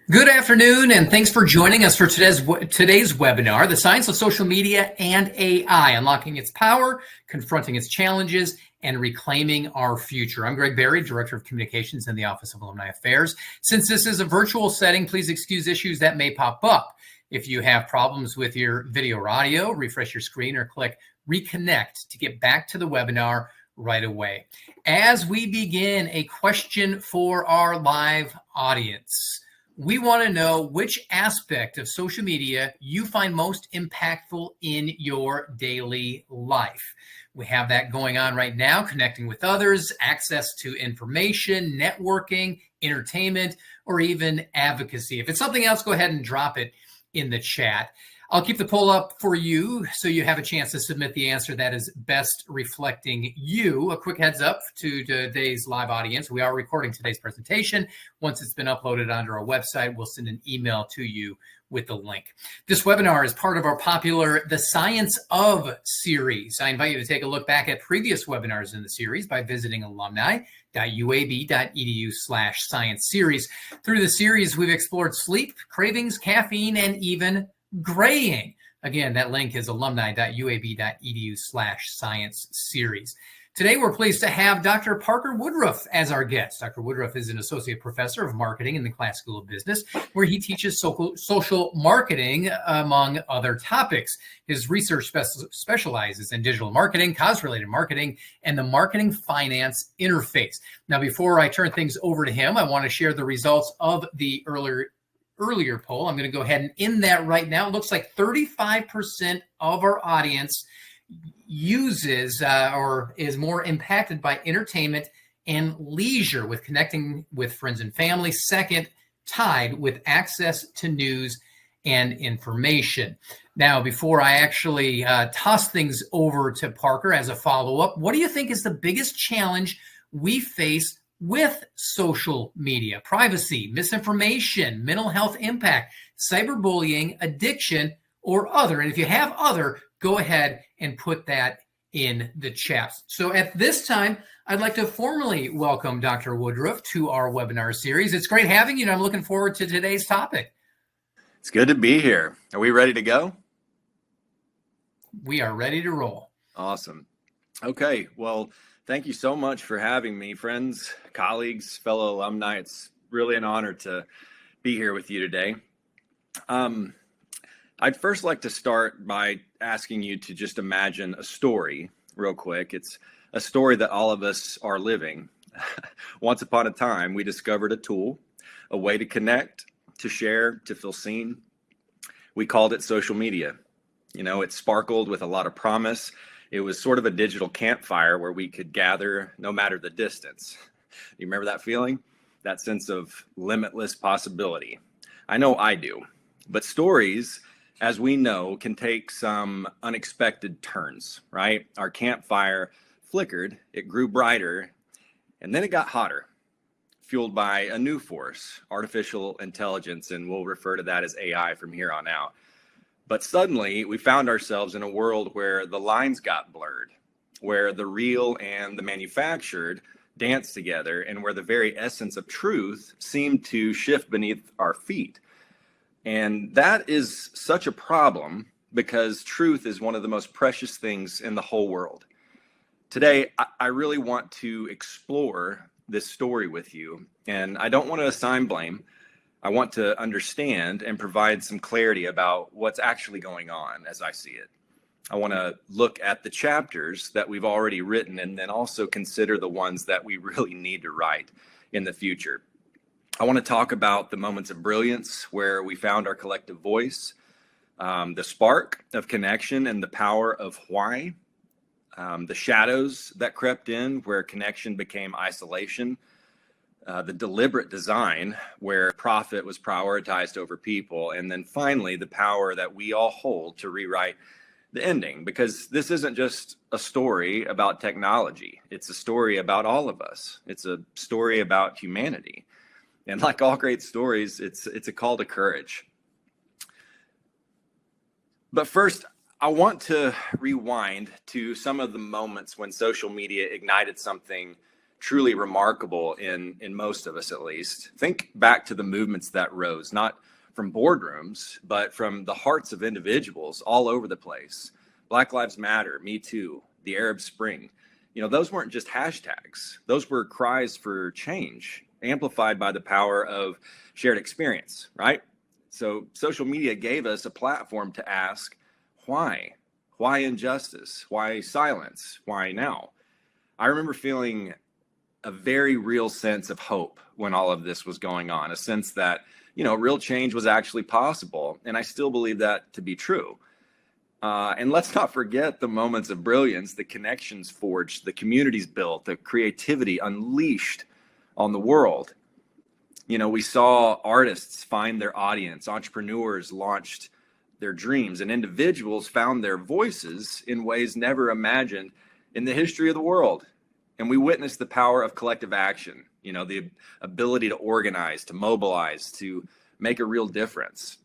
Good afternoon, and thanks for joining us for today's webinar, The Science of Social Media and AI, Unlocking Its Power, Confronting Its Challenges, and Reclaiming Our Future. I'm Greg Berry, Director of Communications in the Office of Alumni Affairs. Since this is a virtual setting, please excuse issues that may pop up. If you have problems with your video or audio, refresh your screen or click Reconnect to get back to the webinar right away. As we begin, a question for our live audience. We want to know which aspect of social media you find most impactful in your daily life. We have that going on right now, connecting with others, access to information, networking, entertainment, or even advocacy. If it's something else, go ahead and drop it in the chat. I'll keep the poll up for you so you have a chance to submit the answer that is best reflecting you. A quick heads up to today's live audience. We are recording today's presentation. Once it's been uploaded onto our website, we'll send an email to you with the link. This webinar is part of our popular The Science of series. I invite you to take a look back at previous webinars in the series by visiting alumni.uab.edu/science series. Through the series, we've explored sleep, cravings, caffeine, and even graying. Again, that link is alumni.uab.edu/science series. Today, we're pleased to have Dr. Parker Woodruff as our guest. Dr. Woodruff is an associate professor of marketing in the Class School of Business, where he teaches social marketing, among other topics. His research specializes in digital marketing, cause-related marketing, and the marketing finance interface. Now, before I turn things over to him, I want to share the results of the earlier poll. I'm going to go ahead and end that right now. It looks like 35% of our audience uses or is more impacted by entertainment and leisure with connecting with friends and family. Second, tied with access to news and information. Now, before I actually toss things over to Parker as a follow-up, what do you think is the biggest challenge we face with social media? Privacy, misinformation, mental health impact, cyberbullying, addiction, or other? And if you have other, go ahead and put that in the chat. So at this time, I'd like to formally welcome Dr. Woodruff to our webinar series. It's great having you, and I'm looking forward to today's topic. It's good to be here. Are we ready to go? We are ready to roll. Awesome. Okay, well, thank you so much for having me, friends, colleagues, fellow alumni. It's really an honor to be here with you today. I'd first like to start by asking you to just imagine a story real quick. It's a story that all of us are living. Once upon a time, we discovered a tool, a way to connect, to share, to feel seen. We called it social media. You know, it sparkled with a lot of promise. It was sort of a digital campfire where we could gather no matter the distance. You remember that feeling? That sense of limitless possibility. I know I do. But stories, as we know, can take some unexpected turns, right? Our campfire flickered, it grew brighter, and then it got hotter, fueled by a new force, artificial intelligence, and we'll refer to that as AI from here on out. But suddenly we found ourselves in a world where the lines got blurred, where the real and the manufactured danced together, and where the very essence of truth seemed to shift beneath our feet. And that is such a problem because truth is one of the most precious things in the whole world. Today, I really want to explore this story with you, and I don't want to assign blame. I want to understand and provide some clarity about what's actually going on as I see it. I want to look at the chapters that we've already written and then also consider the ones that we really need to write in the future. I want to talk about the moments of brilliance where we found our collective voice, the spark of connection and the power of why, the shadows that crept in where connection became isolation, the deliberate design where profit was prioritized over people, and then finally the power that we all hold to rewrite the ending, because this isn't just a story about technology. It's a story about all of us. It's a story about humanity. And like all great stories, it's a call to courage. But first, I want to rewind to some of the moments when social media ignited something truly remarkable in most of us, at least. Think back to the movements that rose, not from boardrooms, but from the hearts of individuals all over the place. Black Lives Matter, Me Too, the Arab Spring. Those weren't just hashtags. Those were cries for change, amplified by the power of shared experience, right? So social media gave us a platform to ask, why? Why injustice? Why silence? Why now? I remember feeling a very real sense of hope when all of this was going on, a sense that, real change was actually possible. And I still believe that to be true. And let's not forget the moments of brilliance, the connections forged, the communities built, the creativity unleashed on the world. We saw artists find their audience, entrepreneurs launched their dreams, and individuals found their voices in ways never imagined in the history of the world. And we witnessed the power of collective action, the ability to organize, to mobilize, to make a real difference.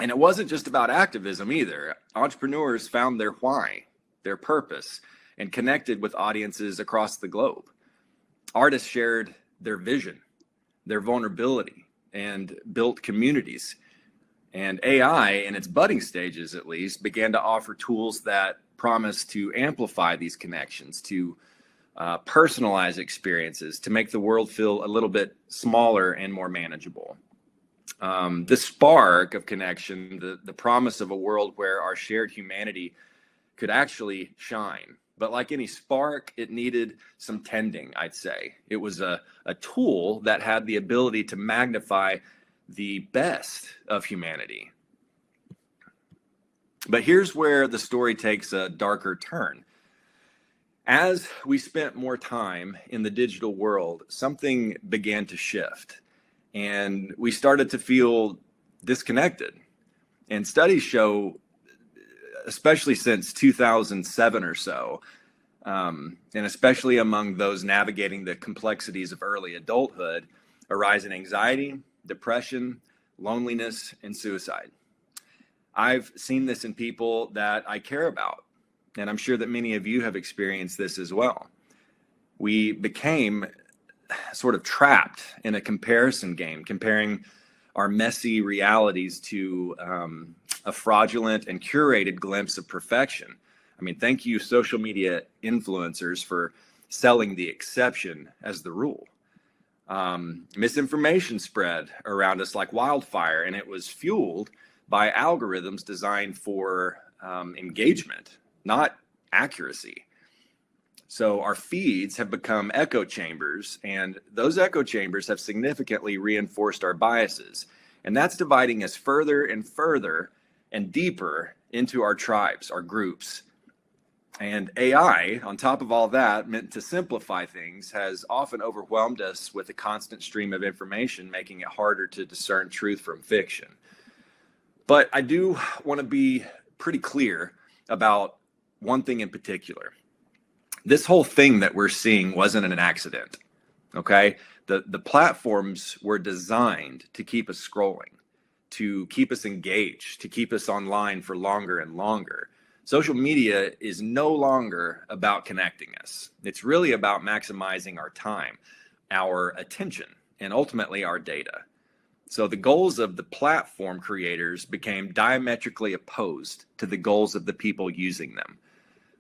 And it wasn't just about activism either. Entrepreneurs found their why, their purpose, and connected with audiences across the globe. Artists shared their vision, their vulnerability, and built communities. And AI, in its budding stages at least, began to offer tools that promise to amplify these connections, to personalize experiences, to make the world feel a little bit smaller and more manageable. The spark of connection, the promise of a world where our shared humanity could actually shine. But like any spark, it needed some tending, I'd say. It was a tool that had the ability to magnify the best of humanity. But here's where the story takes a darker turn. As we spent more time in the digital world, something began to shift, and we started to feel disconnected. And studies show, especially since 2007 or so, and especially among those navigating the complexities of early adulthood, a rise in anxiety, depression, loneliness, and suicide. I've seen this in people that I care about, and I'm sure that many of you have experienced this as well. We became sort of trapped in a comparison game, comparing our messy realities to a fraudulent and curated glimpse of perfection. I mean, thank you, social media influencers, for selling the exception as the rule. Misinformation spread around us like wildfire, and it was fueled by algorithms designed for engagement, not accuracy. So our feeds have become echo chambers, and those echo chambers have significantly reinforced our biases. And that's dividing us further and further and deeper into our tribes, our groups. And AI, on top of all that, meant to simplify things, has often overwhelmed us with a constant stream of information, making it harder to discern truth from fiction. But I do want to be pretty clear about one thing in particular. This whole thing that we're seeing wasn't an accident, okay? The platforms were designed to keep us scrolling, to keep us engaged, to keep us online for longer and longer. Social media is no longer about connecting us. It's really about maximizing our time, our attention, and ultimately our data. So the goals of the platform creators became diametrically opposed to the goals of the people using them.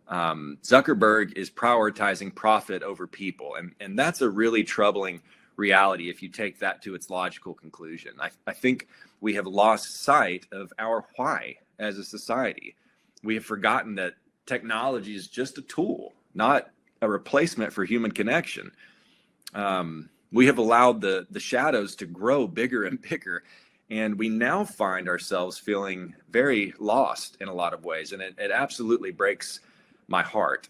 Zuckerberg is prioritizing profit over people, and that's a really troubling reality if you take that to its logical conclusion. I think we have lost sight of our why as a society. We have forgotten that technology is just a tool, not a replacement for human connection. We have allowed the shadows to grow bigger and bigger, and we now find ourselves feeling very lost in a lot of ways, and it absolutely breaks my heart.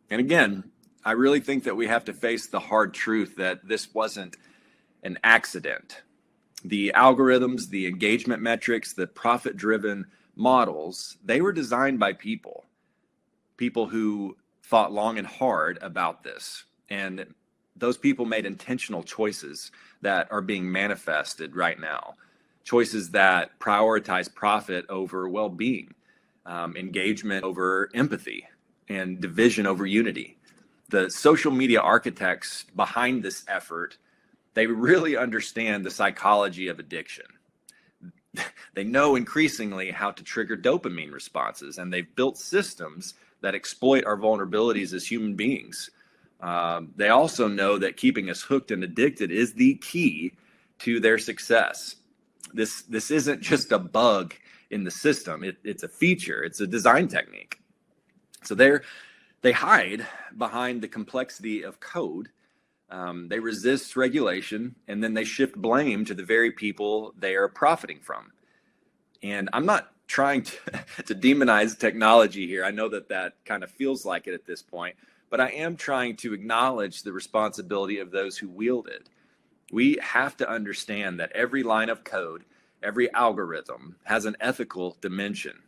And again, I really think that we have to face the hard truth that this wasn't an accident. The algorithms, the engagement metrics, the profit-driven models, they were designed by people who thought long and hard about this. And those people made intentional choices that are being manifested right now. Choices that prioritize profit over well-being, engagement over empathy, and division over unity. the social media architects behind this effort, they really understand the psychology of addiction. They know increasingly how to trigger dopamine responses, and they've built systems that exploit our vulnerabilities as human beings. They also know that keeping us hooked and addicted is the key to their success. This isn't just a bug in the system. It's a feature. It's a design technique. So they hide behind the complexity of code. They resist regulation, and then they shift blame to the very people they are profiting from. And I'm not trying to demonize technology here. I know that kind of feels like it at this point, but I am trying to acknowledge the responsibility of those who wield it. We have to understand that every line of code, every algorithm has an ethical dimension.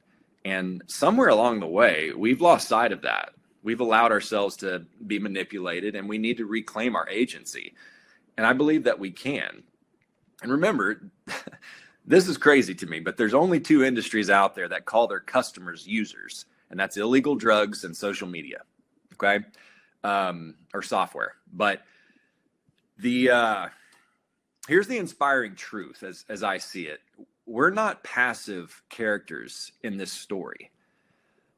And somewhere along the way, we've lost sight of that. We've allowed ourselves to be manipulated, and we need to reclaim our agency. And I believe that we can. And remember, this is crazy to me, but there's only two industries out there that call their customers users, and that's illegal drugs and social media, okay? Or software. But here's the inspiring truth as I see it. We're not passive characters in this story.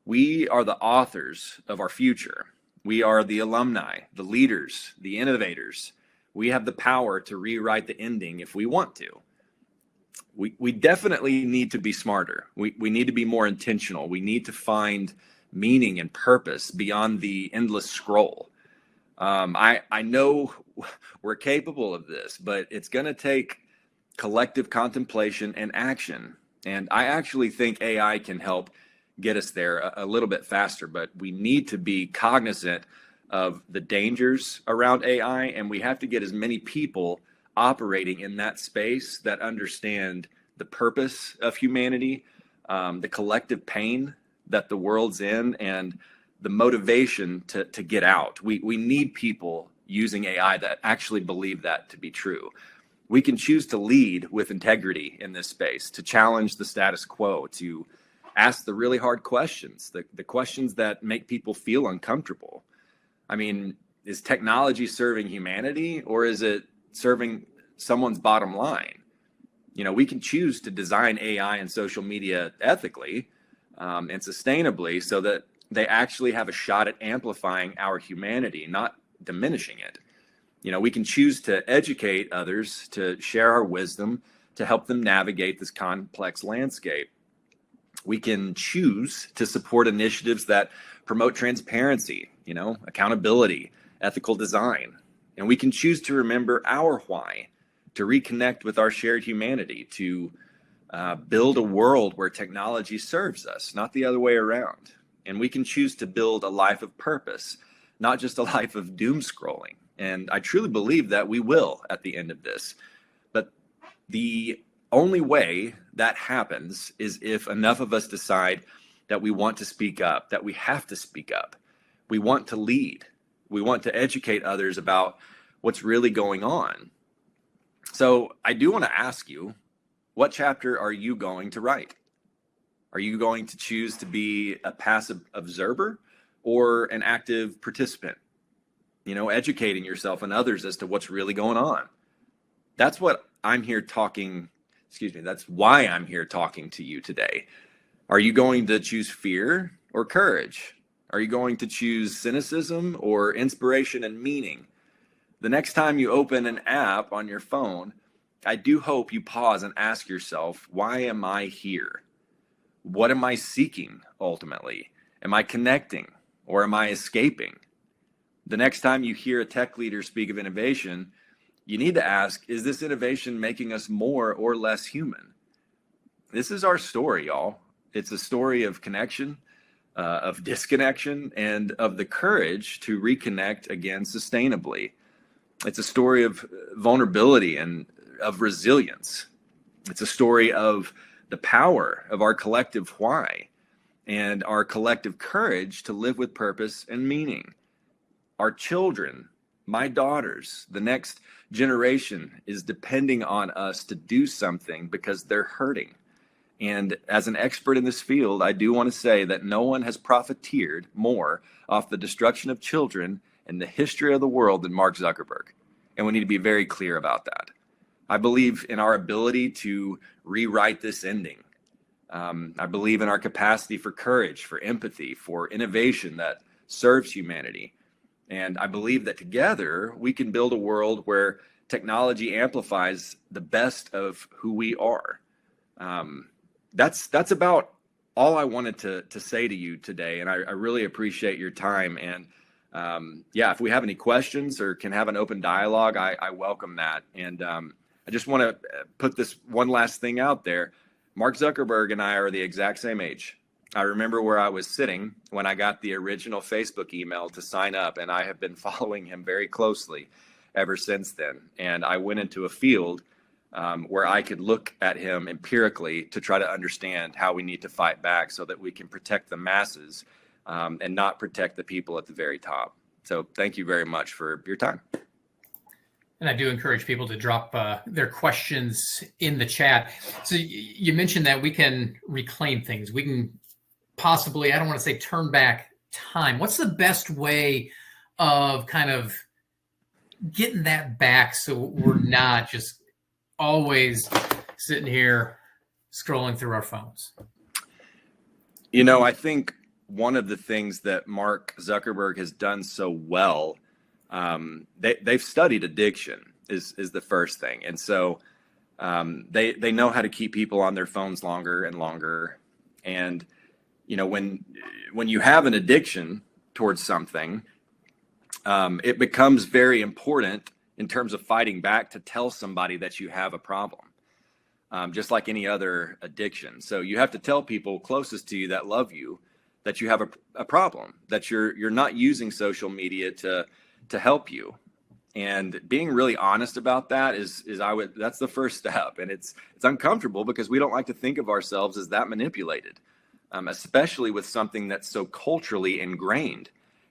We are the authors of our future. We are the alumni, the leaders, the innovators. We have the power to rewrite the ending if we want to. We definitely need to be smarter. We need to be more intentional. We need to find meaning and purpose beyond the endless scroll. I know we're capable of this, but it's going to take collective contemplation and action. And I actually think AI can help get us there a little bit faster, but we need to be cognizant of the dangers around AI, and we have to get as many people operating in that space that understand the purpose of humanity, the collective pain that the world's in, and the motivation to get out. We need people using AI that actually believe that to be true. We can choose to lead with integrity in this space, to challenge the status quo, to ask the really hard questions, the questions that make people feel uncomfortable. I mean, is technology serving humanity, or is it serving someone's bottom line? You know, we can choose to design AI and social media ethically and sustainably so that they actually have a shot at amplifying our humanity, not diminishing it. You know, we can choose to educate others, to share our wisdom, to help them navigate this complex landscape. We can choose to support initiatives that promote transparency, you know, accountability, ethical design. And we can choose to remember our why, to reconnect with our shared humanity, to build a world where technology serves us, not the other way around. And we can choose to build a life of purpose, not just a life of doom scrolling. And I truly believe that we will at the end of this. But the only way that happens is if enough of us decide that we want to speak up, that we have to speak up. We want to lead. We want to educate others about what's really going on. So I do want to ask you, what chapter are you going to write? Are you going to choose to be a passive observer or an active participant? You know, educating yourself and others as to what's really going on. That's what I'm here talking. That's why I'm here talking to you today. Are you going to choose fear or courage? Are you going to choose cynicism or inspiration and meaning? The next time you open an app on your phone, I do hope you pause and ask yourself, why am I here? What am I seeking ultimately? Am I connecting or am I escaping? The next time you hear a tech leader speak of innovation, you need to ask, is this innovation making us more or less human? This is our story, y'all. It's a story of connection, of disconnection, and of the courage to reconnect again sustainably. It's a story of vulnerability and of resilience. It's a story of the power of our collective why and our collective courage to live with purpose and meaning. Our children, my daughters, the next generation is depending on us to do something because they're hurting. And as an expert in this field, I do want to say that no one has profiteered more off the destruction of children in the history of the world than Mark Zuckerberg. And we need to be very clear about that. I believe in our ability to rewrite this ending. I believe in our capacity for courage, for empathy, for innovation that serves humanity. And I believe that together we can build a world where technology amplifies the best of who we are. That's about all I wanted to say to you today. And I really appreciate your time. And if we have any questions or can have an open dialogue, I welcome that. And I just want to put this one last thing out there. Mark Zuckerberg and I are the exact same age. I remember where I was sitting when I got the original Facebook email to sign up, and I have been following him very closely ever since then. And I went into a field where I could look at him empirically to try to understand how we need to fight back so that we can protect the masses and not protect the people at the very top. So thank you very much for your time. And I do encourage people to drop their questions in the chat. So you mentioned that we can reclaim things. We can possibly, I don't want to say turn back time. What's the best way of kind of getting that back so we're not just always sitting here scrolling through our phones? You know, I think one of the things that Mark Zuckerberg has done so well, they've studied addiction is the first thing. And so they know how to keep people on their phones longer and longer. And, you know, when you have an addiction towards something, it becomes very important in terms of fighting back to tell somebody that you have a problem, just like any other addiction. So you have to tell people closest to you that love you that you have a problem, that you're not using social media to help you. And being really honest about that that's the first step. And it's uncomfortable because we don't like to think of ourselves as that manipulated, especially with something that's so culturally ingrained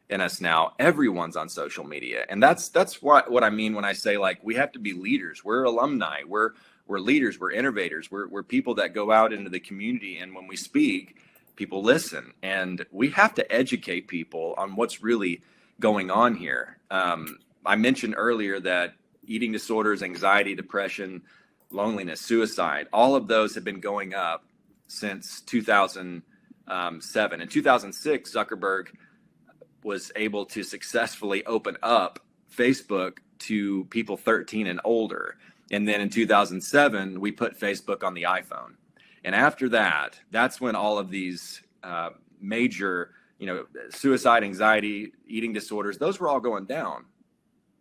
in us now. Everyone's on social media. And that's what I mean when I say, like, we have to be leaders. We're alumni. We're leaders. We're innovators. We're people that go out into the community. And when we speak, people listen. And we have to educate people on what's really going on here. I mentioned earlier that eating disorders, anxiety, depression, loneliness, suicide, all of those have been going up since 2007. In 2006, Zuckerberg was able to successfully open up Facebook to people 13 and older. And then in 2007, we put Facebook on the iPhone. And after that, that's when all of these major, suicide, anxiety, eating disorders, those were all going down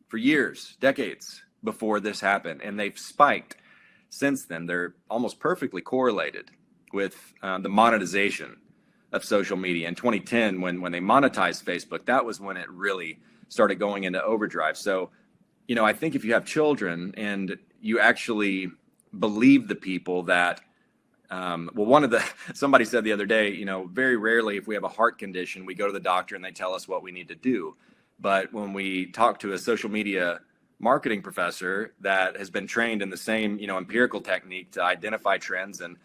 for years, decades before this happened. And they've spiked since then. They're almost perfectly correlated with the monetization of social media. In 2010, when they monetized Facebook, that was when it really started going into overdrive. So, I think if you have children and you actually believe the people that, somebody said the other day, very rarely if we have a heart condition, we go to the doctor and they tell us what we need to do. But when we talk to a social media marketing professor that has been trained in the same, empirical technique to identify trends and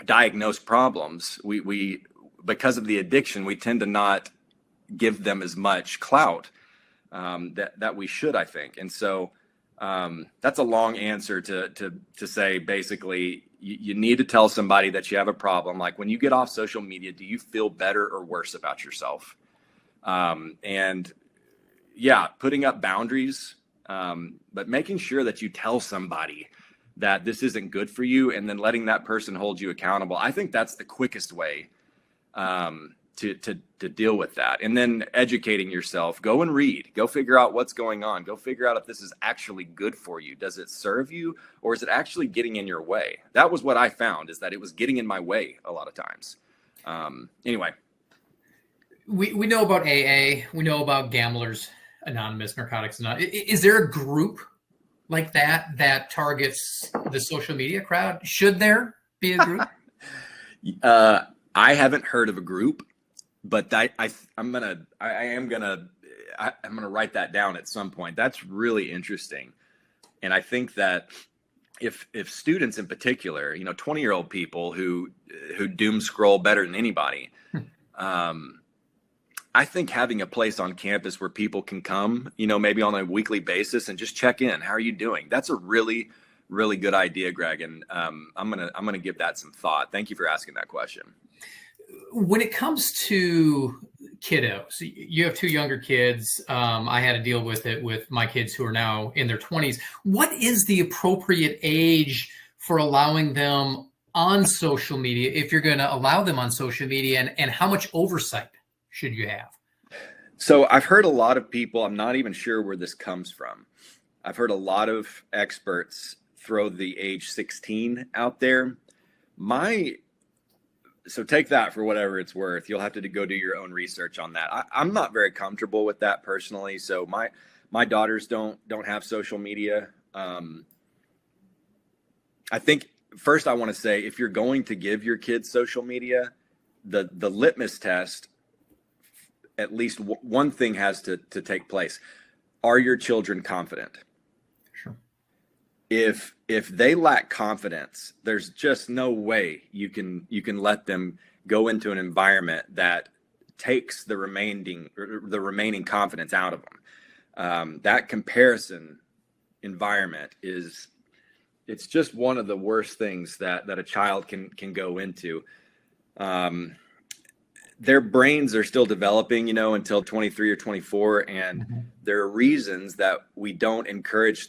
diagnose problems, we because of the addiction, we tend to not give them as much clout that we should, I think. And so that's a long answer to say, basically, you need to tell somebody that you have a problem. Like, when you get off social media, do you feel better or worse about yourself? And putting up boundaries, but making sure that you tell somebody that this isn't good for you, and then letting that person hold you accountable. I think that's the quickest way to deal with that. And then educating yourself. Go and read. Go figure out what's going on. Go figure out if this is actually good for you. Does it serve you, or is it actually getting in your way? That was what I found, is that it was getting in my way a lot of times. Anyway. We know about AA. We know about Gamblers Anonymous, Narcotics Anonymous. Is there a group like that targets the social media crowd? Should there be a group? I haven't heard of a group, but I'm gonna write that down at some point. That's really interesting, and I think that if students in particular, 20-year-old people who doom scroll better than anybody, I think having a place on campus where people can come, maybe on a weekly basis and just check in. How are you doing? That's a really, really good idea, Greg. And I'm gonna give that some thought. Thank you for asking that question. When it comes to kiddos, you have two younger kids. I had to deal with it with my kids who are now in their 20s. What is the appropriate age for allowing them on social media, if you're going to allow them on social media, and how much oversight should you have? So I've heard a lot of people, I'm not even sure where this comes from. I've heard a lot of experts throw the age 16 out there. So take that for whatever it's worth. You'll have to go do your own research on that. I'm not very comfortable with that personally. So my daughters don't have social media. I think first I want to say, if you're going to give your kids social media, the litmus test, at least one thing has to take place. Are your children confident? Sure. If they lack confidence, there's just no way you can let them go into an environment that takes the remaining confidence out of them. That comparison environment it's just one of the worst things that a child can go into. Their brains are still developing, until 23 or 24. And there are reasons that we don't encourage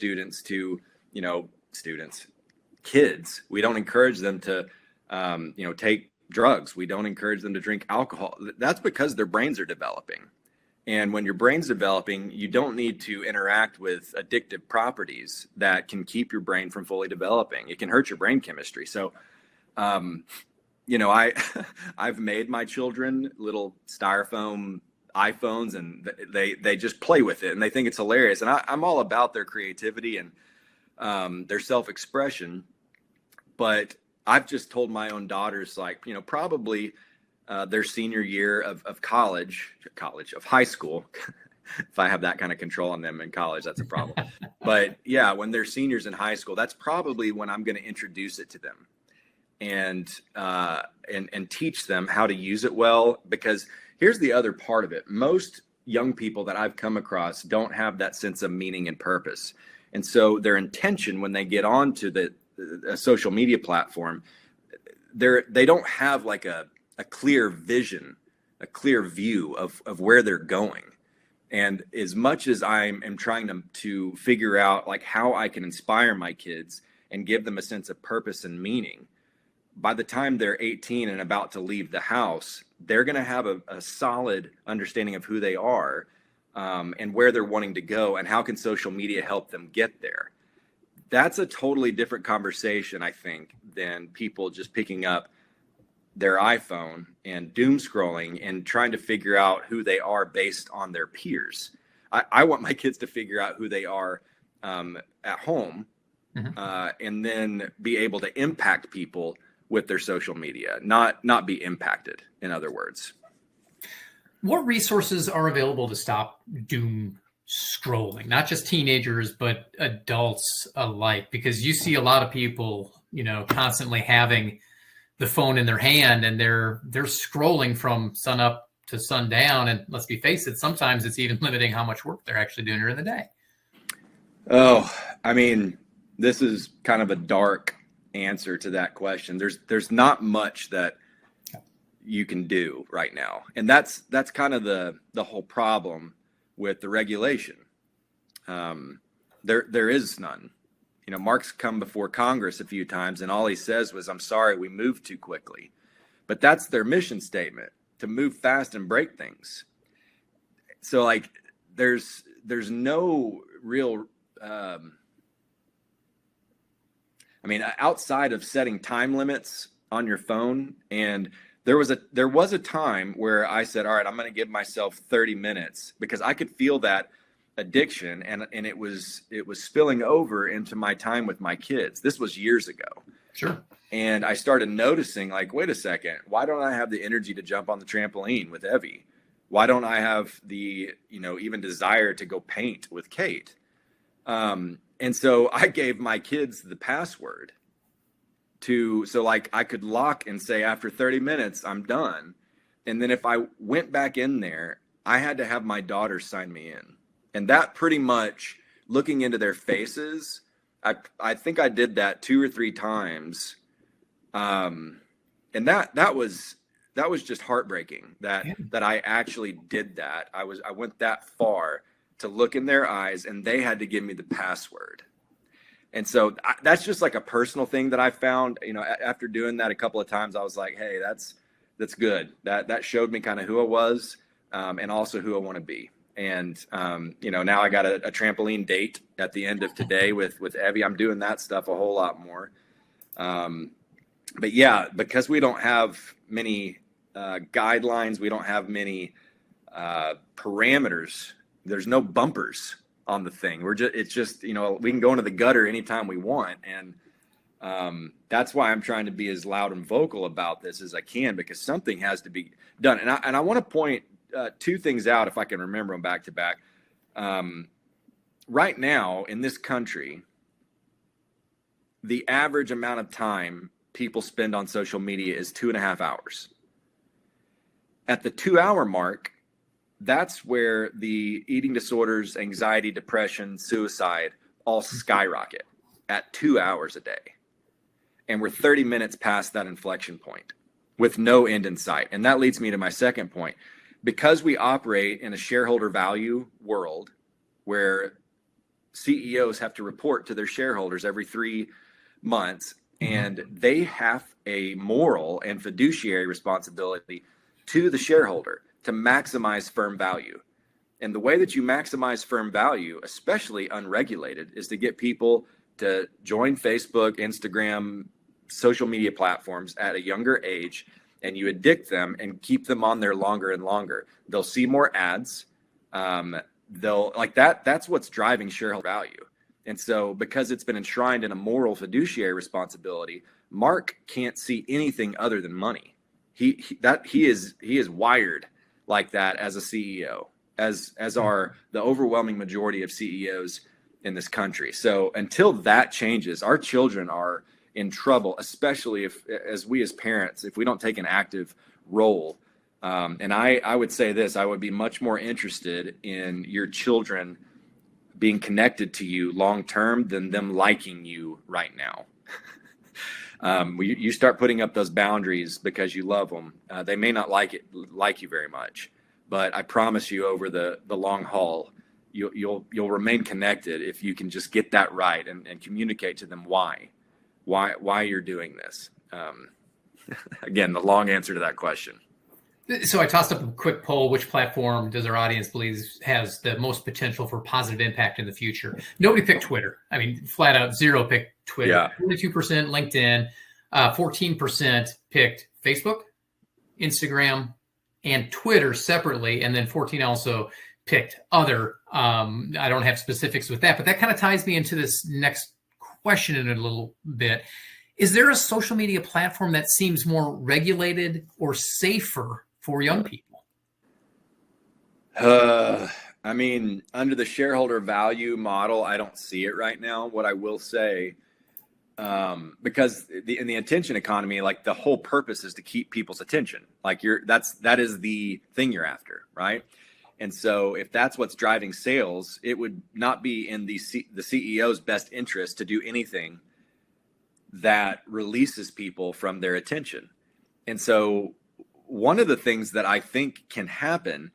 kids. We don't encourage them to, take drugs. We don't encourage them to drink alcohol. That's because their brains are developing. And when your brain's developing, you don't need to interact with addictive properties that can keep your brain from fully developing. It can hurt your brain chemistry. So, I've made my children little styrofoam iPhones, and they just play with it and they think it's hilarious. And I'm all about their creativity and their self-expression. But I've just told my own daughters, probably their senior year of high school. If I have that kind of control on them in college, that's a problem. But yeah, when they're seniors in high school, that's probably when I'm going to introduce it to them. And teach them how to use it well, because here's the other part of it. Most young people that I've come across don't have that sense of meaning and purpose. And so their intention when they get onto a social media platform, they don't have like a clear vision, a clear view of where they're going. And as much as I am trying to figure out how I can inspire my kids and give them a sense of purpose and meaning, by the time they're 18 and about to leave the house, they're going to have a solid understanding of who they are, and where they're wanting to go, and how can social media help them get there. That's a totally different conversation, I think, than people just picking up their iPhone and doom scrolling and trying to figure out who they are based on their peers. I want my kids to figure out who they are at home, and then be able to impact people with their social media, not be impacted, in other words. What resources are available to stop doom scrolling? Not just teenagers, but adults alike, because you see a lot of people, constantly having the phone in their hand, and they're scrolling from sun up to sundown. And let's be face it, sometimes it's even limiting how much work they're actually doing during the day. Oh, I mean, this is kind of a dark answer to that question. There's not much that you can do right now, and that's kind of the whole problem with the regulation. There is none. Mark's come before Congress a few times, and all he says was, "I'm sorry, we moved too quickly." But that's their mission statement, to move fast and break things. So there's no real outside of setting time limits on your phone. And there was a time where I said, all right, I'm going to give myself 30 minutes, because I could feel that addiction, and it was spilling over into my time with my kids. This was years ago. Sure. And I started noticing, wait a second, why don't I have the energy to jump on the trampoline with Evie? Why don't I have the, even desire to go paint with Kate? And so I gave my kids the password so I could lock and say, after 30 minutes, I'm done. And then if I went back in there, I had to have my daughter sign me in. And that pretty much, looking into their faces, I think I did that 2 or 3 times. And that was just heartbreaking that I actually did that. I went that far to look in their eyes, and they had to give me the password. And so that's just like a personal thing that I found, after doing that a couple of times, I was like, hey, that's good. That showed me kind of who I was, and also who I want to be. And, now I got a trampoline date at the end of today with Evie. I'm doing that stuff a whole lot more. But yeah, because we don't have many guidelines, we don't have many parameters. There's no bumpers on the thing. It's just, we can go into the gutter anytime we want. And that's why I'm trying to be as loud and vocal about this as I can, because something has to be done. And I want to point 2 things out, if I can remember them back to back. Right now in this country, the average amount of time people spend on social media is 2.5 hours. At the 2-hour mark, that's where the eating disorders, anxiety, depression, suicide all skyrocket at 2 hours a day. And we're 30 minutes past that inflection point with no end in sight. And that leads me to my second point. Because we operate in a shareholder value world where CEOs have to report to their shareholders every 3 months, and they have a moral and fiduciary responsibility to the shareholder to maximize firm value. And the way that you maximize firm value, especially unregulated, is to get people to join Facebook, Instagram, social media platforms at a younger age, and you addict them and keep them on there longer and longer. They'll see more ads. They'll like that. That's what's driving shareholder value. And so because it's been enshrined in a moral fiduciary responsibility, Mark can't see anything other than money. He is wired like that as a CEO, as are the overwhelming majority of CEOs in this country. So until that changes, our children are in trouble, especially as we as parents, if we don't take an active role. And I would say this, I would be much more interested in your children being connected to you long-term than them liking you right now. You start putting up those boundaries because you love them. They may not like you very much, but I promise you over the long haul, you'll remain connected if you can just get that right and communicate to them why you're doing this. Again, the long answer to that question. So I tossed up a quick poll. Which platform does our audience believe has the most potential for positive impact in the future? Nobody picked Twitter. I mean, flat out 0 picked Twitter. Yeah. 42% LinkedIn, 14% picked Facebook, Instagram, and Twitter separately. And then 14 also picked other. I don't have specifics with that, but that kind of ties me into this next question in a little bit. Is there a social media platform that seems more regulated or safer for young people? I mean, under the shareholder value model, I don't see it right now. What I will say, because in the attention economy, like the whole purpose is to keep people's attention. Like that is the thing you're after, right? And so if that's what's driving sales, it would not be in the CEO's best interest to do anything that releases people from their attention. And so one of the things that I think can happen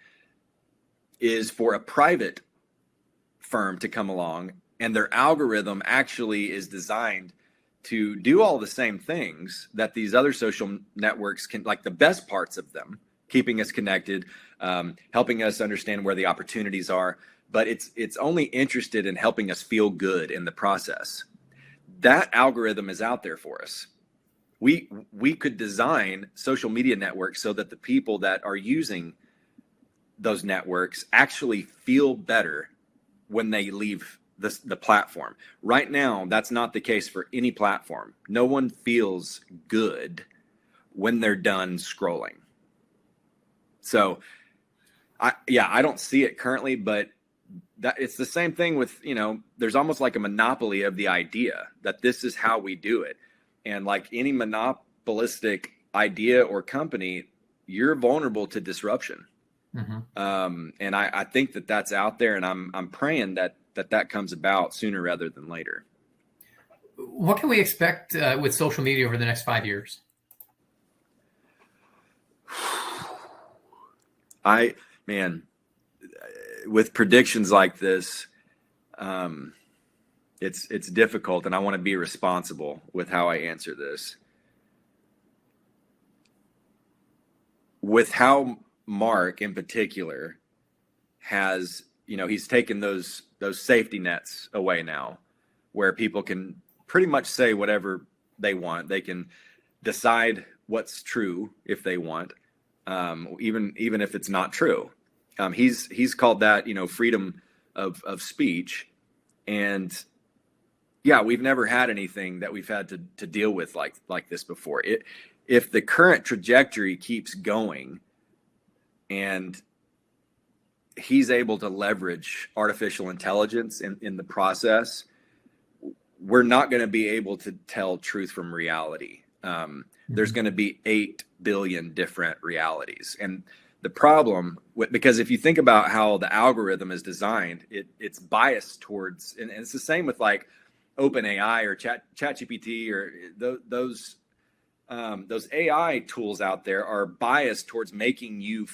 is for a private firm to come along and their algorithm actually is designed to do all the same things that these other social networks can, like the best parts of them, keeping us connected, helping us understand where the opportunities are, but it's only interested in helping us feel good in the process. That algorithm is out there for us. We could design social media networks so that the people that are using those networks actually feel better when they leave the platform. Right now, that's not the case for any platform. No one feels good when they're done scrolling. So, I don't see it currently, but that it's the same thing with, there's almost like a monopoly of the idea that this is how we do it. And like any monopolistic idea or company, you're vulnerable to disruption. And I think that that's out there, and I'm praying that comes about sooner rather than later. What can we expect with social media over the next 5 years? With predictions like this, it's difficult, and I want to be responsible with how I answer this. With how Mark in particular has, he's taken those safety nets away now, where people can pretty much say whatever they want. They can decide what's true if they want, even if it's not true. He's called that, freedom of speech. And yeah, we've never had anything that we've had to deal with like this before. If the current trajectory keeps going and he's able to leverage artificial intelligence in the process, we're not going to be able to tell truth from reality. There's going to be 8 billion different realities. And the problem, because if you think about how the algorithm is designed, it's biased towards, and it's the same with like OpenAI or ChatGPT or those AI tools out there are biased towards making you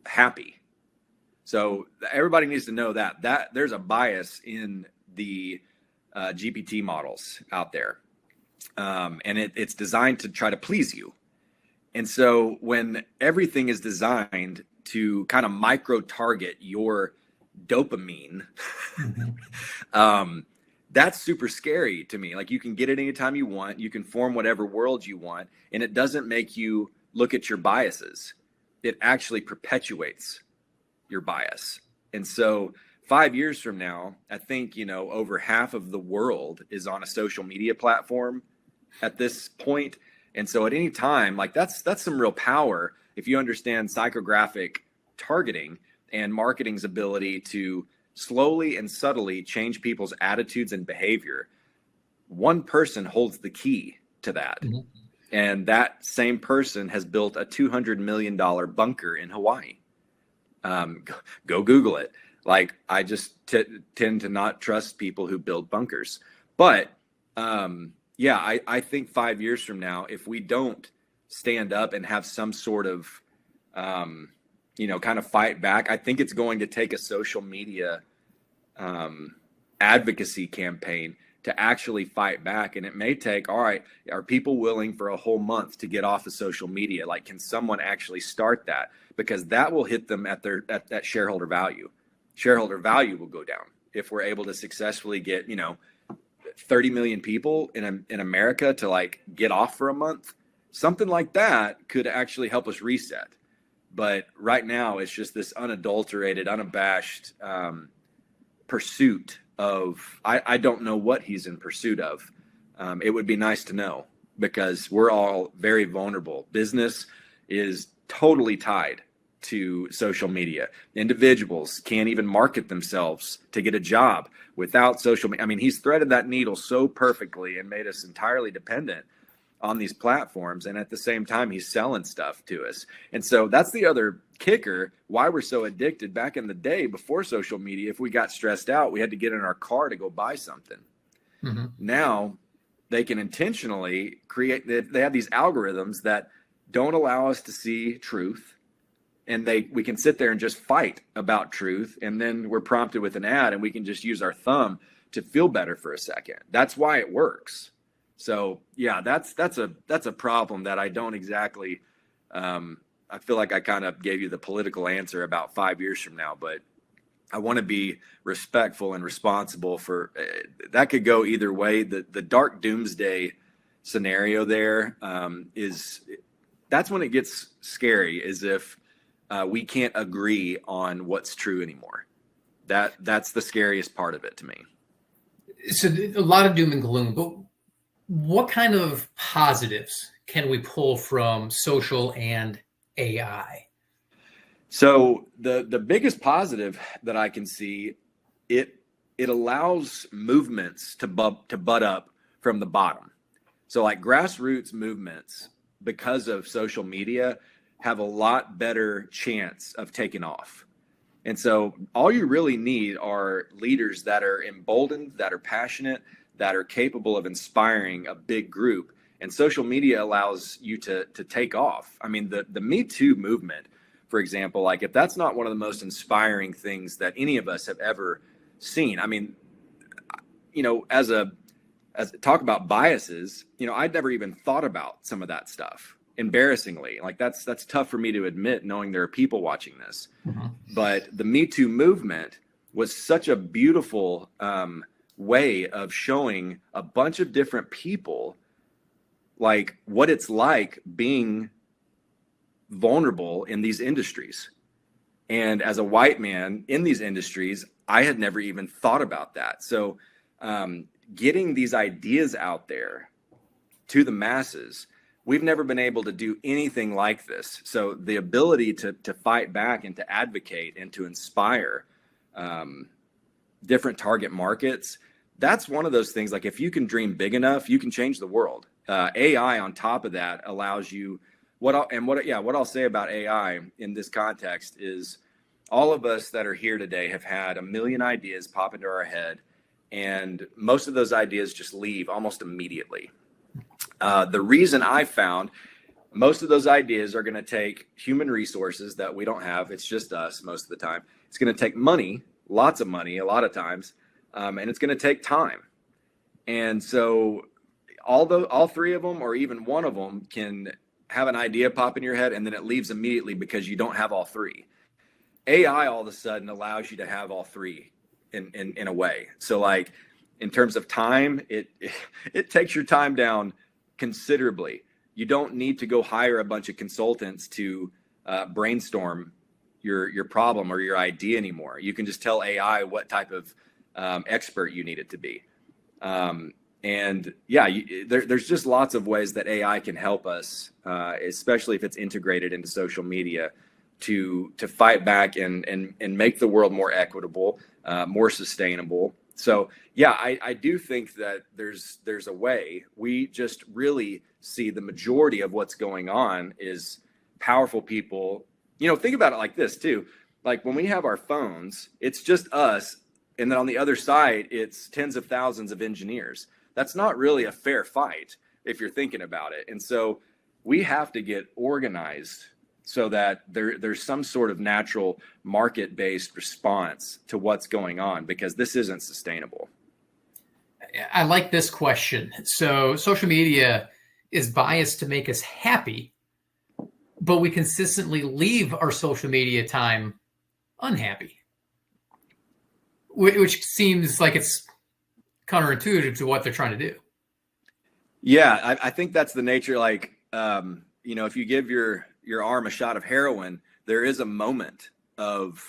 happy. So everybody needs to know that there's a bias in the GPT models out there, and it's designed to try to please you. And so when everything is designed to kind of micro target your dopamine, that's super scary to me. Like, you can get it anytime you want, you can form whatever world you want, and it doesn't make you look at your biases. It actually perpetuates your bias. And so 5 years from now, I think, over half of the world is on a social media platform at this point. And so at any time, like that's some real power if you understand psychographic targeting and marketing's ability to slowly and subtly change people's attitudes and behavior. One person holds the key to that. And that same person has built a $200 million bunker in Hawaii. Go Google it. Like, I just tend to not trust people who build bunkers. But yeah, I think 5 years from now, if we don't stand up and have some sort of, kind of fight back, I think it's going to take a social media advocacy campaign to actually fight back. And it may take, all right, are people willing for a whole month to get off of social media? Like, can someone actually start that? Because that will hit them at that shareholder value. Shareholder value will go down if we're able to successfully get, 30 million people in America to like get off for a month. Something like that could actually help us reset. But right now, it's just this unadulterated, unabashed pursuit of, I don't know what he's in pursuit of. It would be nice to know, because we're all very vulnerable. Business is totally tied to social media. Individuals can't even market themselves to get a job without social media. I mean, he's threaded that needle so perfectly and made us entirely dependent on these platforms. And at the same time, he's selling stuff to us. And so that's the other kicker, why we're so addicted. Back in the day before social media, if we got stressed out, we had to get in our car to go buy something. Now they can intentionally create, they have these algorithms that don't allow us to see truth. And we can sit there and just fight about truth. And then we're prompted with an ad and we can just use our thumb to feel better for a second. That's why it works. So yeah, that's a problem that I don't exactly, I feel like I kind of gave you the political answer about 5 years from now, but I want to be respectful and responsible for that. Could go either way. The dark doomsday scenario there that's when it gets scary, is if we can't agree on what's true anymore. That's the scariest part of it to me. So a lot of doom and gloom, but what kind of positives can we pull from social and AI? So the biggest positive that I can see, it allows movements to butt up from the bottom. So like grassroots movements, because of social media, have a lot better chance of taking off. And so all you really need are leaders that are emboldened, that are passionate, that are capable of inspiring a big group. And social media allows you to take off. I mean, the Me Too movement, for example, like if that's not one of the most inspiring things that any of us have ever seen. I mean, as talk about biases, I'd never even thought about some of that stuff. Embarrassingly, like that's tough for me to admit, knowing there are people watching this. Mm-hmm. But the Me Too movement was such a beautiful way of showing a bunch of different people like what it's like being vulnerable in these industries. And as a white man in these industries, I had never even thought about that. So getting these ideas out there to the masses, we've never been able to do anything like this. So the ability to fight back and to advocate and to inspire different target markets, that's one of those things. Like if you can dream big enough, you can change the world. AI on top of that allows you what I'll say about AI in this context is all of us that are here today have had a million ideas pop into our head, and most of those ideas just leave almost immediately. The reason I found most of those ideas are going to take human resources that we don't have. It's just us most of the time. It's going to take money, lots of money, a lot of times, and it's going to take time. And so all three of them or even one of them can have an idea pop in your head and then it leaves immediately because you don't have all three. AI all of a sudden allows you to have all three in a way. So like in terms of time, it takes your time down considerably. You don't need to go hire a bunch of consultants to brainstorm your problem or your idea anymore. You can just tell AI what type of expert you need it to be. There's just lots of ways that AI can help us, especially if it's integrated into social media, to fight back and make the world more equitable, more sustainable. So yeah, I do think that there's a way. We just really see the majority of what's going on is powerful people. Think about it like this too. Like when we have our phones, it's just us. And then on the other side, it's tens of thousands of engineers. That's not really a fair fight if you're thinking about it. And so we have to get organized so that there's some sort of natural market-based response to what's going on, because this isn't sustainable. I like this question. So social media is biased to make us happy, but we consistently leave our social media time unhappy, which seems like it's counterintuitive to what they're trying to do. Yeah, I think that's the nature. Like, if you give your arm a shot of heroin, there is a moment of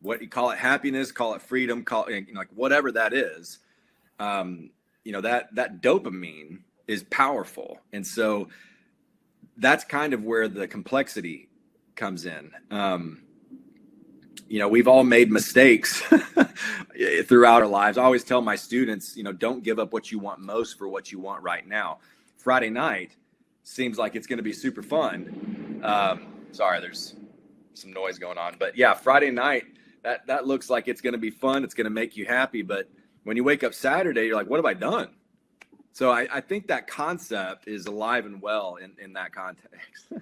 what you call it, happiness, call it freedom, call it like whatever that is. That dopamine is powerful, and so that's kind of where the complexity comes in. We've all made mistakes throughout our lives. I always tell my students, don't give up what you want most for what you want right now. Friday night seems like it's going to be super fun. Sorry, there's some noise going on. But yeah, Friday night, that looks like it's going to be fun. It's going to make you happy. But when you wake up Saturday, you're like, what have I done? So I think that concept is alive and well in that context.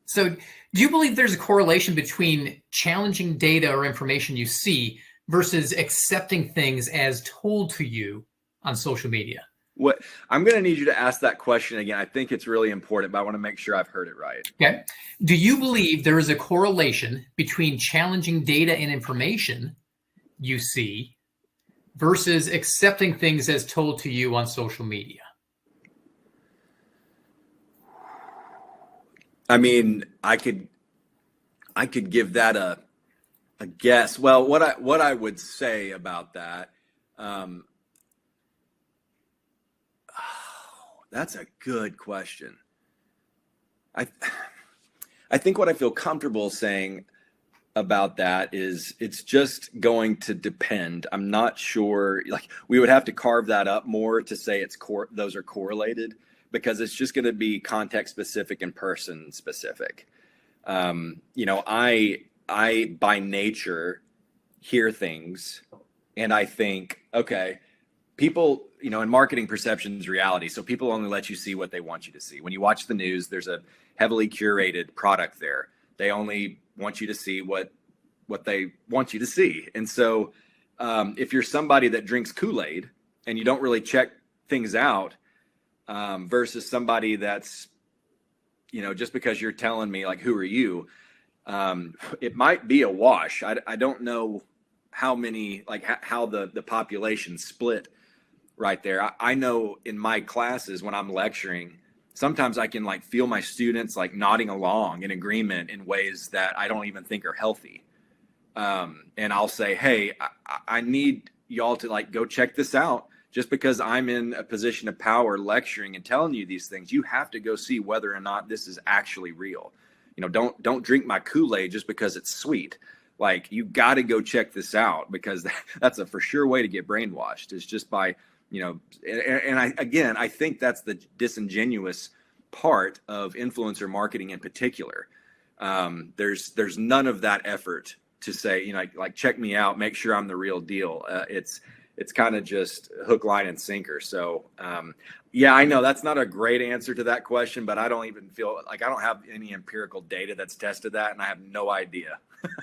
So do you believe there's a correlation between challenging data or information you see versus accepting things as told to you on social media? What I'm going to need you to ask that question again. I think it's really important, but I want to make sure I've heard it right. Okay. Do you believe there is a correlation between challenging data and information you see versus accepting things as told to you on social media? I mean, I could give that a guess. Well, what I would say about that, that's a good question. I think what I feel comfortable saying about that is it's just going to depend. I'm not sure, like we would have to carve that up more to say those are correlated, because it's just going to be context specific and person specific. I by nature hear things and I think, okay, people, in marketing, perception is reality. So people only let you see what they want you to see. When you watch the news, there's a heavily curated product there. They only want you to see what they want you to see. And so if you're somebody that drinks Kool-Aid and you don't really check things out, versus somebody that's, just because you're telling me like, who are you? It might be a wash. I don't know how many, like how the population split right there. I know in my classes when I'm lecturing, sometimes I can like feel my students like nodding along in agreement in ways that I don't even think are healthy. And I'll say, hey, I need y'all to like go check this out. Just because I'm in a position of power lecturing and telling you these things, you have to go see whether or not this is actually real. Don't drink my Kool-Aid just because it's sweet. Like, you got to go check this out, because that's a for sure way to get brainwashed, is just by, and I think that's the disingenuous part of influencer marketing in particular. There's none of that effort to say, like check me out, make sure I'm the real deal. It's kind of just hook, line, and sinker. So, yeah, I know that's not a great answer to that question, but I don't even feel like I don't have any empirical data that's tested that, and I have no idea,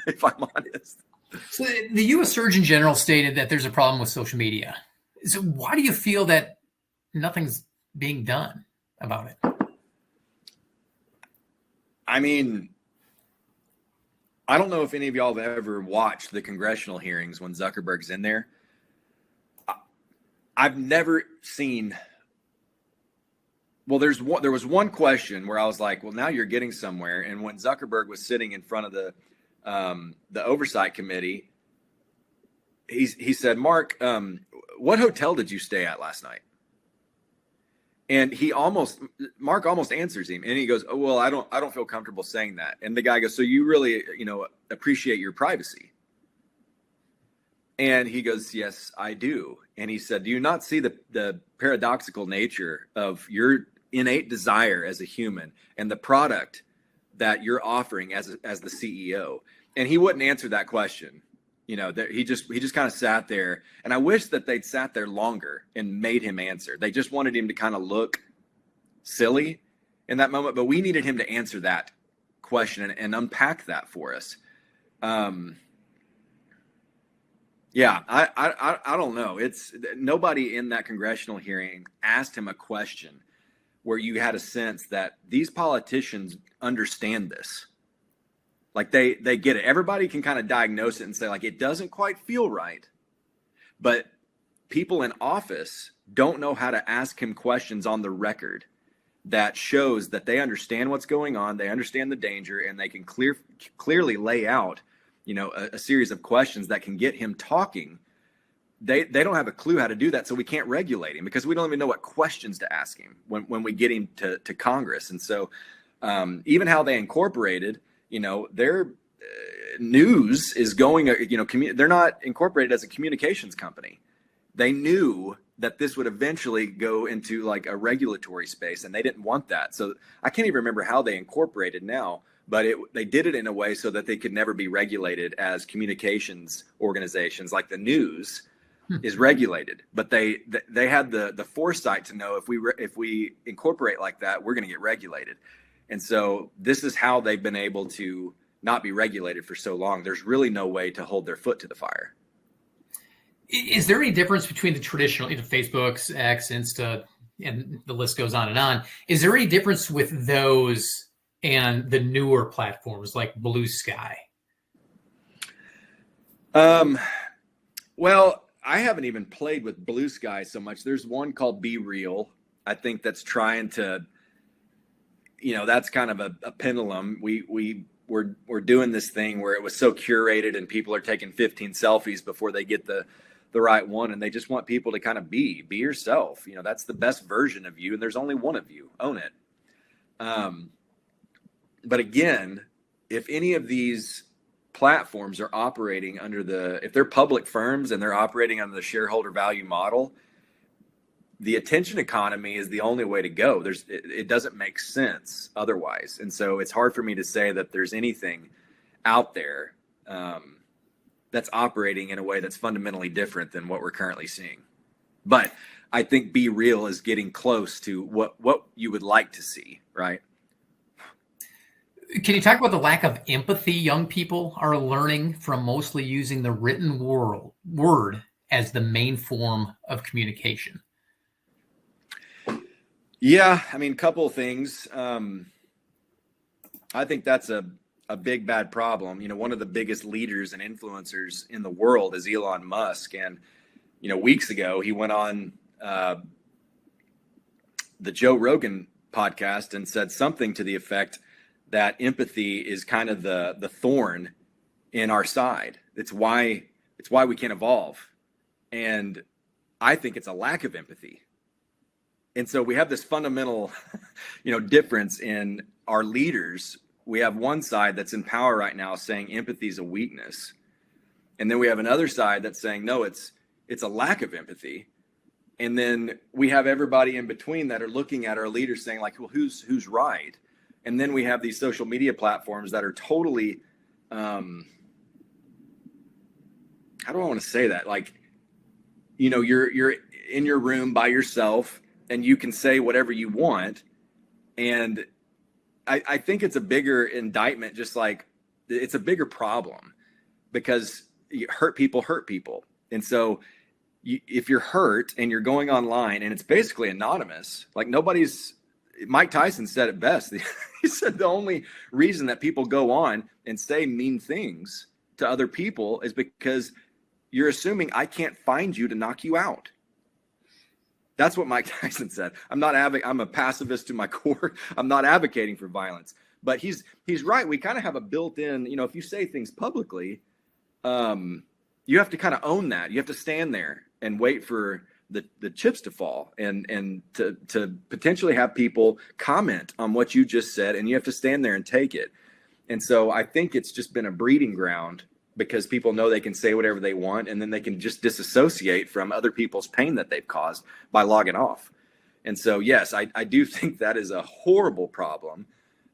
if I'm honest. So the U.S. Surgeon General stated that there's a problem with social media. So why do you feel that nothing's being done about it? I mean, I don't know if any of y'all have ever watched the congressional hearings when Zuckerberg's in there. I've never seen. Well, there was one question where I was like, well, now you're getting somewhere. And when Zuckerberg was sitting in front of the oversight committee, he said, Mark, what hotel did you stay at last night? And Mark almost answers him, and he goes, oh, well, I don't feel comfortable saying that. And the guy goes, so you really, appreciate your privacy? And he goes, yes, I do. And he said, do you not see the paradoxical nature of your innate desire as a human and the product that you're offering as the CEO? And he wouldn't answer that question. He just kind of sat there, and I wish that they'd sat there longer and made him answer. They just wanted him to kind of look silly in that moment, but we needed him to answer that question and unpack that for us. Yeah, I don't know. It's nobody in that congressional hearing asked him a question where you had a sense that these politicians understand this. Like they get it. Everybody can kind of diagnose it and say, like, it doesn't quite feel right. But people in office don't know how to ask him questions on the record that shows that they understand what's going on, they understand the danger, and they can clearly lay out, a series of questions that can get him talking. They don't have a clue how to do that, so we can't regulate him because we don't even know what questions to ask him when we get him to Congress. And so even how they incorporated, their news is going, they're not incorporated as a communications company. They knew that this would eventually go into like a regulatory space, and they didn't want that. So I can't even remember how they incorporated now, but they did it in a way so that they could never be regulated as communications organizations, like the news is regulated. But they had the foresight to know if we incorporate like that, we're going to get regulated. And so this is how they've been able to not be regulated for so long. There's really no way to hold their foot to the fire. Is there any difference between the traditional, Facebook's, X, Insta, and the list goes on and on? Is there any difference with those and the newer platforms like Blue Sky? Well, I haven't even played with Blue Sky so much. There's one called Be Real, I think, that's trying to, that's kind of a pendulum. We're doing this thing where it was so curated and people are taking 15 selfies before they get the right one, and they just want people to kind of be yourself. That's the best version of you, and there's only one of you. Own it. But again, if any of these platforms are operating under if they're public firms and they're operating under the shareholder value model, the attention economy is the only way to go. It doesn't make sense otherwise. And so it's hard for me to say that there's anything out there that's operating in a way that's fundamentally different than what we're currently seeing. But I think Be Real is getting close to what you would like to see, right? Can you talk about the lack of empathy young people are learning from mostly using the written word as the main form of communication? Yeah, I mean, a couple of things. I think that's a big bad problem. One of the biggest leaders and influencers in the world is Elon Musk. And, weeks ago, he went on the Joe Rogan podcast and said something to the effect that empathy is kind of the thorn in our side. It's why we can't evolve. And I think it's a lack of empathy. And so we have this fundamental, difference in our leaders. We have one side that's in power right now saying empathy is a weakness. And then we have another side that's saying, no, it's a lack of empathy. And then we have everybody in between that are looking at our leaders saying like, well, who's right? And then we have these social media platforms that are totally, how do I want to say that? Like, you're in your room by yourself and you can say whatever you want. And I think it's a bigger indictment, just like it's a bigger problem because hurt people. And so if you're hurt and you're going online and it's basically anonymous, like Mike Tyson said it best. He said the only reason that people go on and say mean things to other people is because you're assuming I can't find you to knock you out. That's what Mike Tyson said. I'm a pacifist to my core. I'm not advocating for violence, but he's right. We kind of have a built-in, if you say things publicly, you have to kind of own that. You have to stand there and wait for the chips to fall and to potentially have people comment on what you just said, and you have to stand there and take it. And so I think it's just been a breeding ground because people know they can say whatever they want, and then they can just disassociate from other people's pain that they've caused by logging off. And so, yes, I do think that is a horrible problem.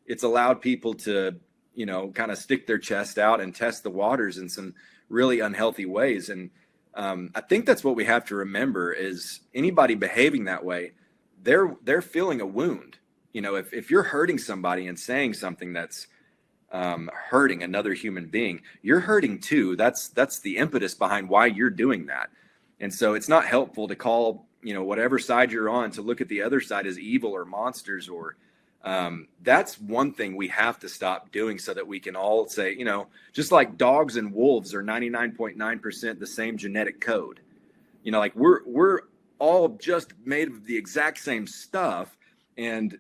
It's allowed people to, kind of stick their chest out and test the waters in some really unhealthy ways. And I think that's what we have to remember is anybody behaving that way, they're feeling a wound. If you're hurting somebody and saying something that's hurting another human being, you're hurting too. That's the impetus behind why you're doing that. And so it's not helpful to call, whatever side you're on, to look at the other side as evil or monsters, or that's one thing we have to stop doing so that we can all say, just like dogs and wolves are 99.9% the same genetic code, like we're all just made of the exact same stuff. And,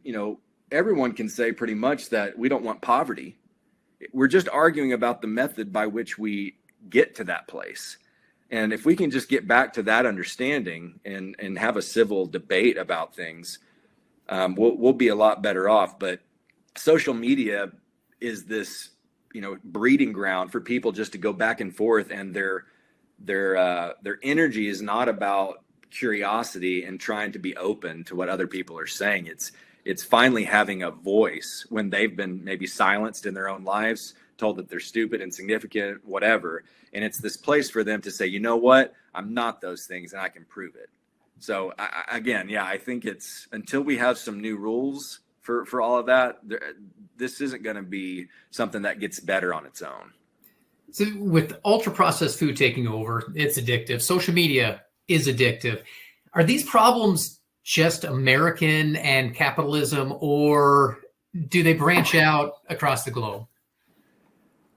everyone can say pretty much that we don't want poverty. We're just arguing about the method by which we get to that place. And if we can just get back to that understanding and have a civil debate about things, we'll be a lot better off. But social media is this, breeding ground for people just to go back and forth, and their energy is not about curiosity and trying to be open to what other people are saying. It's finally having a voice when they've been maybe silenced in their own lives, told that they're stupid, insignificant, whatever. And it's this place for them to say, you know what, I'm not those things and I can prove it. So I think it's until we have some new rules for all of that, this isn't going to be something that gets better on its own. So with ultra processed food taking over, it's addictive. Social media is addictive. Are these problems just American and capitalism, or do they branch out across the globe?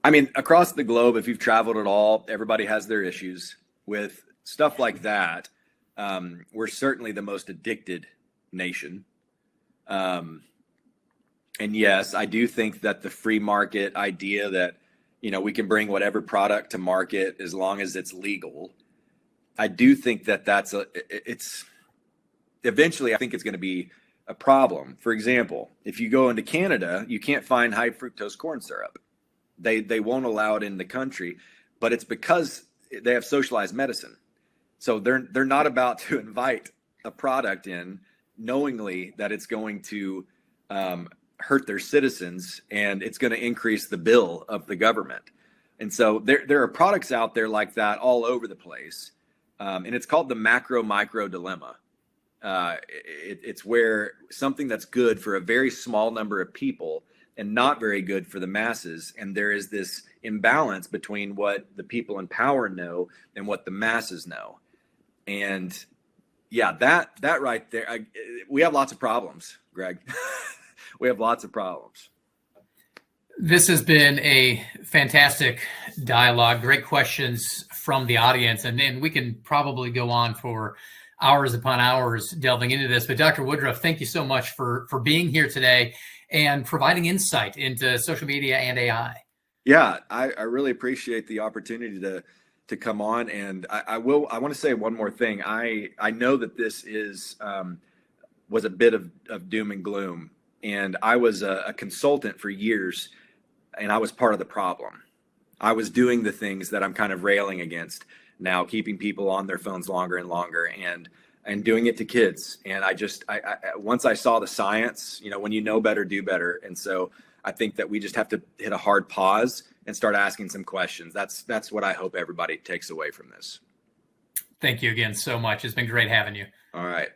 I mean, across the globe, if you've traveled at all, everybody has their issues with stuff like that. We're certainly the most addicted nation. And yes, I do think that the free market idea that, we can bring whatever product to market as long as it's legal. I do think that it's eventually, I think it's going to be a problem. For example, if you go into Canada, you can't find high fructose corn syrup. They won't allow it in the country, but it's because they have socialized medicine. So they're not about to invite a product in knowingly that it's going to hurt their citizens and it's going to increase the bill of the government. And so there are products out there like that all over the place. And it's called the macro micro dilemma. It's where something that's good for a very small number of people and not very good for the masses. And there is this imbalance between what the people in power know and what the masses know. And yeah, that right there, we have lots of problems, Greg. We have lots of problems. This has been a fantastic dialogue. Great questions from the audience. And we can probably go on for hours upon hours delving into this. But Dr. Woodruff, thank you so much for being here today and providing insight into social media and AI. Yeah, I really appreciate the opportunity to come on. And I want to say one more thing. I know that this was a bit of doom and gloom. And I was a consultant for years, and I was part of the problem. I was doing the things that I'm kind of railing against now, keeping people on their phones longer and longer, and doing it to kids. And I once I saw the science, when you know better, do better. And so I think that we just have to hit a hard pause and start asking some questions. That's what I hope everybody takes away from this. Thank you again so much. It's been great having you. All right.